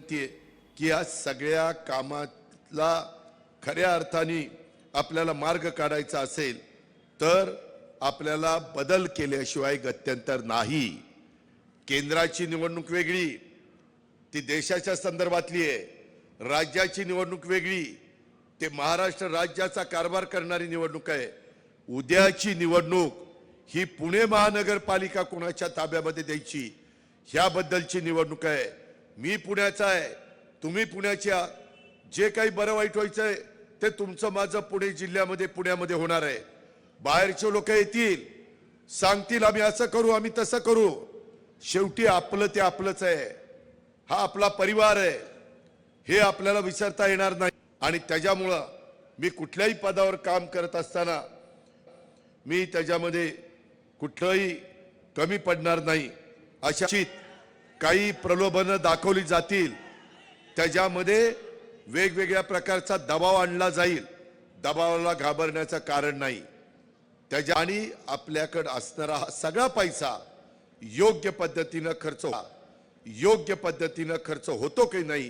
विनंती आहे की या सगळ्या कामाला खऱ्या अर्थाने आपल्याला मार्ग काढायचा असेल तर आपल्याला बदल केल्याशिवाय गत्यंतर नाही। केंद्राची निवडणूक वेगळी, ती देशाच्या संदर्भातली आहे, राज्याची निवडणूक वेगळी, ते महाराष्ट्र राज्याचा कारभार करणारी निवडणूक आहे। उद्याची निवडणूक ही पुणे महानगरपालिका कोणाच्या ताब्यामध्ये द्यायची ह्याबद्दलची निवडणूक आहे। मी पुण्याचा आहे, तुम्ही पुण्याचे आहात, जे काही बरं वाईट व्हायचंय ते तुमचं माझं पुणे जिल्ह्यामध्ये पुण्यामध्ये होणार आहे। बाहेरचे लोक येतील, सांगतील आम्ही असं करू आम्ही तसं करू, शेवटी आपलं ते आपलंच आहे, हा आपला परिवार आहे, हे आपल्याला विसरता येणार नाही। आणि त्याच्यामुळं मी कुठल्याही पदावर काम करत असताना मी त्याच्यामध्ये कुठलंही कमी पडणार नाही। अशाच काही प्रलोभनं दाखवली जातील, त्याच्यामध्ये वेगवेगळ्या प्रकारचा दबाव आणला जाईल, दबावाला घाबरण्याचं कारण नाही। आणि आपल्याकडे असणारा हा सगळा पैसा योग्य पद्धतीने खर्च होतो की नाही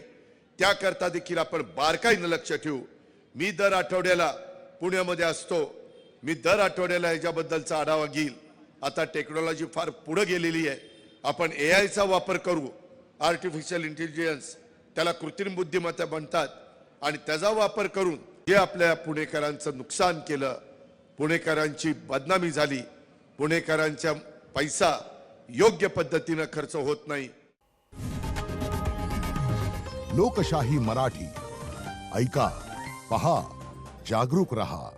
त्याकरता देखील आपण बारकाईने लक्ष ठेवू। मी दर आठवड्याला पुण्यामध्ये असतो, मी दर आठवड्याला याच्याबद्दलचा आढावा घेईल। आता टेक्नॉलॉजी फार पुढे गेलेली आहे, आपण AI चा वापर करू, आर्टिफिशियल इंटेलिजन्स त्याला कृत्रिम बुद्धिमत्ता म्हणतात, आणि त्याचा वापर करून जे आपल्या पुणेकरांचं नुकसान केलं, पुणेकरांची बदनामी झाली, पुणेकरांचा पैसा योग्य पद्धतीने खर्च होत नाही। लोकशाही मराठी ऐका, पहा, जागरूक रहा।